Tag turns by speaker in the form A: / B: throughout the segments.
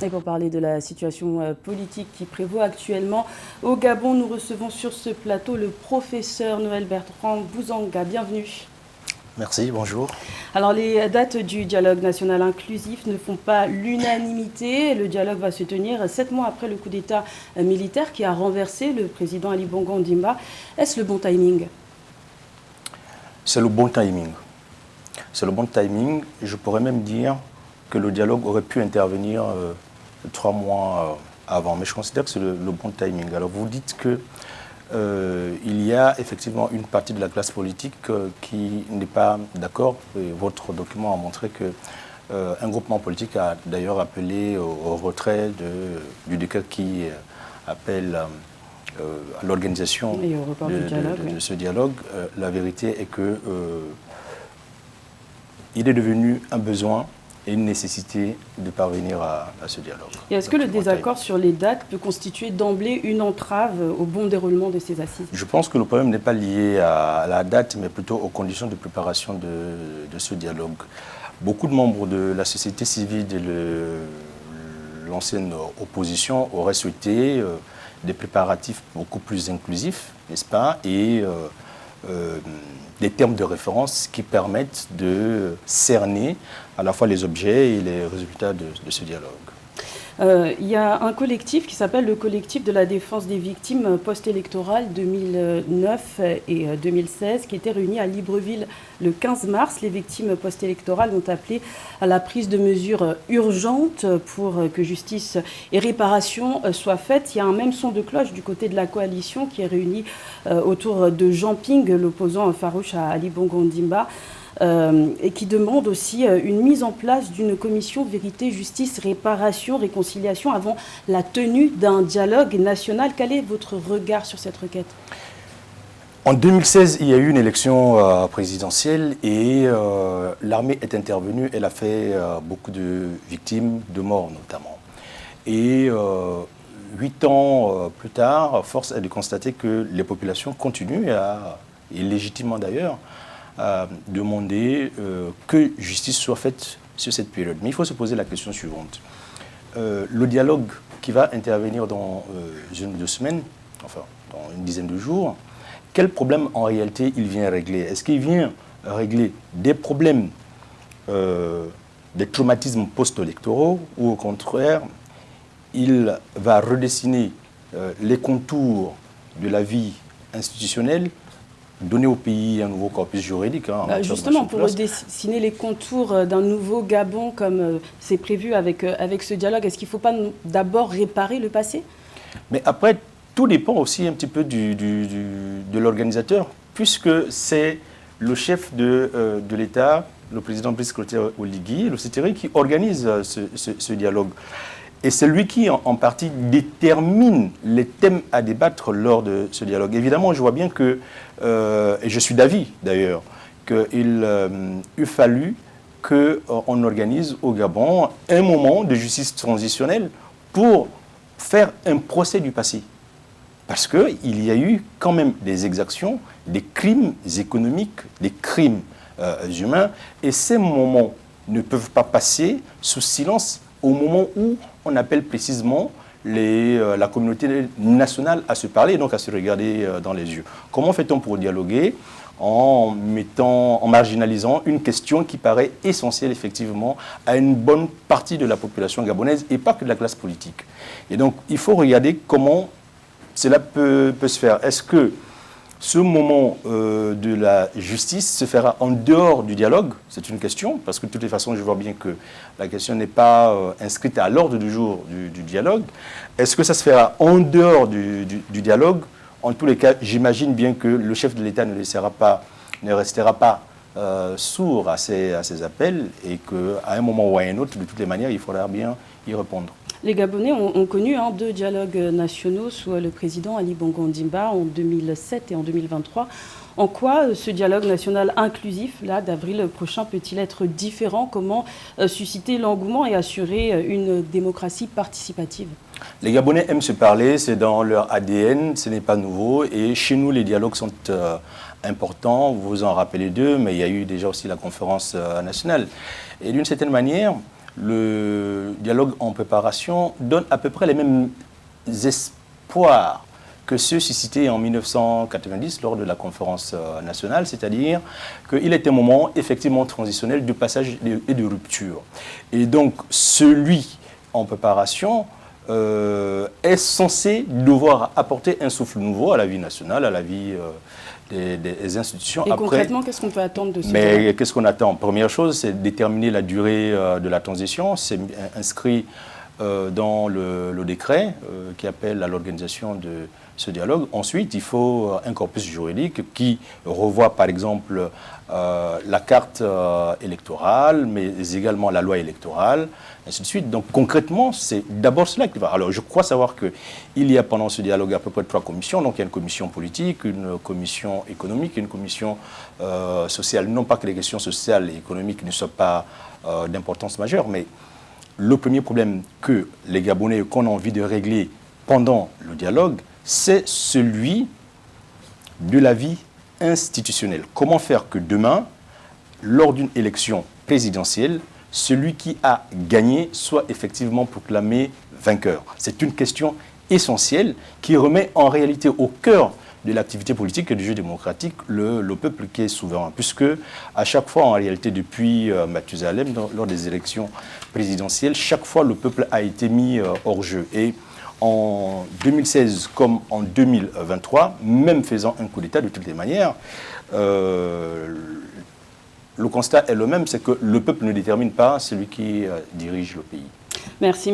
A: Et pour parler de la situation politique qui prévaut actuellement au Gabon, nous recevons sur ce plateau le professeur Noël Bertrand Bouzanga. Bienvenue.
B: Merci, bonjour.
A: Alors, les dates du dialogue national inclusif ne font pas l'unanimité. Le dialogue va se tenir 7 mois après le coup d'État militaire qui a renversé le président Ali Bongo Ondimba. Est-ce le bon timing?
B: C'est le bon timing. C'est le bon timing. Je pourrais même dire que le dialogue aurait pu intervenir 3 mois avant. Mais je considère que c'est le bon timing. Alors vous dites que il y a effectivement une partie de la classe politique qui n'est pas d'accord. Votre document a montré que un groupement politique a d'ailleurs appelé au retrait du décret qui appelle à l'organisation de ce dialogue. La vérité est que il est devenu un besoin et une nécessité de parvenir à ce dialogue.
A: Et est-ce que le désaccord sur les dates peut constituer d'emblée une entrave au bon déroulement de ces assises?
B: Je pense que le problème n'est pas lié à la date, mais plutôt aux conditions de préparation de ce dialogue. Beaucoup de membres de la société civile et l'ancienne opposition auraient souhaité des préparatifs beaucoup plus inclusifs, n'est-ce pas, et des termes de référence qui permettent de cerner à la fois les objets et les résultats de ce dialogue.
A: Il y a un collectif qui s'appelle le collectif de la défense des victimes post-électorales 2009 et 2016 qui était réuni à Libreville le 15 mars. Les victimes post-électorales ont appelé à la prise de mesures urgentes pour que justice et réparation soient faites. Il y a un même son de cloche du côté de la coalition qui est réunie autour de Jean Ping, l'opposant farouche à Ali Bongo Ondimba. Et qui demande aussi une mise en place d'une commission vérité, justice, réparation, réconciliation avant la tenue d'un dialogue national. Quel est votre regard sur cette requête?
B: En 2016, il y a eu une élection présidentielle et l'armée est intervenue. Elle a fait beaucoup de victimes, de morts notamment. Et 8 ans plus tard, force est de constater que les populations continuent, et légitimement d'ailleurs, demander que justice soit faite sur cette période. Mais il faut se poser la question suivante. Le dialogue qui va intervenir dans 1 ou 2 semaines, enfin dans une dizaine de jours, quel problème en réalité il vient régler? Est-ce qu'il vient régler des problèmes, des traumatismes post-électoraux, ou au contraire, il va redessiner les contours de la vie institutionnelle, donner au pays un nouveau corpus juridique.
A: Justement, pour redessiner les contours d'un nouveau Gabon, comme c'est prévu avec ce dialogue, est-ce qu'il ne faut pas d'abord réparer le passé?
B: Mais après, tout dépend aussi un petit peu de l'organisateur, puisque c'est le chef de l'État, le président Brice Clotaire Oligui, le CTRI, qui organise ce dialogue. Et c'est lui qui, en partie, détermine les thèmes à débattre lors de ce dialogue. Évidemment, je vois bien que, et je suis d'avis d'ailleurs, qu'il eût fallu qu'on organise au Gabon un moment de justice transitionnelle pour faire un procès du passé. Parce qu'il y a eu quand même des exactions, des crimes économiques, des crimes humains, et ces moments ne peuvent pas passer sous silence au moment où on appelle précisément la communauté nationale à se parler et donc à se regarder dans les yeux. Comment fait-on pour dialoguer en marginalisant une question qui paraît essentielle effectivement à une bonne partie de la population gabonaise et pas que de la classe politique? Et donc il faut regarder comment cela peut se faire. Est-ce que ce moment de la justice se fera en dehors du dialogue? C'est une question, parce que de toutes les façons, je vois bien que la question n'est pas inscrite à l'ordre du jour du dialogue. Est-ce que ça se fera en dehors du dialogue? En tous les cas, j'imagine bien que le chef de l'État ne restera pas sourd à ces appels et qu'à un moment ou à un autre, de toutes les manières, il faudra bien y répondre.
A: Les Gabonais ont connu 2 dialogues nationaux sous le président Ali Bongo Ondimba en 2007 et en 2023. En quoi ce dialogue national inclusif, là, d'avril prochain, peut-il être différent? Comment susciter l'engouement et assurer une démocratie participative?
B: Les Gabonais aiment se parler, c'est dans leur ADN, ce n'est pas nouveau. Et chez nous, les dialogues sont importants. Vous vous en rappelez d'eux, mais il y a eu déjà aussi la conférence nationale. Et d'une certaine manière, le dialogue en préparation donne à peu près les mêmes espoirs que ceux suscités en 1990 lors de la conférence nationale, c'est-à-dire qu'il est un moment effectivement transitionnel de passage et de rupture. Et donc celui en préparation est censé devoir apporter un souffle nouveau à la vie nationale, à la vie des institutions.
A: Et concrètement, qu'est-ce qu'on peut attendre de ce
B: Mais
A: dialogue?
B: qu'est-ce qu'on attend? Première chose, c'est déterminer la durée de la transition. C'est inscrit dans le décret qui appelle à l'organisation de ce dialogue. Ensuite, il faut un corpus juridique qui revoit, par exemple, la carte électorale, mais également la loi électorale, ainsi de suite. Donc, concrètement, c'est d'abord cela qui va. Alors, je crois savoir qu'il y a pendant ce dialogue à peu près 3 commissions. Donc, il y a une commission politique, une commission économique et une commission sociale. Non pas que les questions sociales et économiques ne soient pas d'importance majeure, mais le premier problème que les Gabonais qu'on a envie de régler pendant le dialogue, c'est celui de la vie institutionnelle. Comment faire que demain, lors d'une élection présidentielle, celui qui a gagné soit effectivement proclamé vainqueur? C'est une question essentielle qui remet en réalité au cœur de l'activité politique et du jeu démocratique le peuple qui est souverain. Puisque à chaque fois, en réalité, depuis Mathusalem, lors des élections présidentielles, chaque fois le peuple a été mis hors jeu. Et en 2016 comme en 2023, même faisant un coup d'État de toutes les manières, le constat est le même, c'est que le peuple ne détermine pas celui qui dirige le pays.
A: Merci,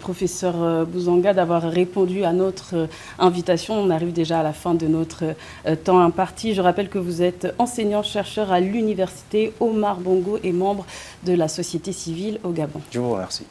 A: professeur Bouzanga, d'avoir répondu à notre invitation. On arrive déjà à la fin de notre temps imparti. Je rappelle que vous êtes enseignant-chercheur à l'université Omar Bongo et membre de la société civile au Gabon.
B: Je vous remercie.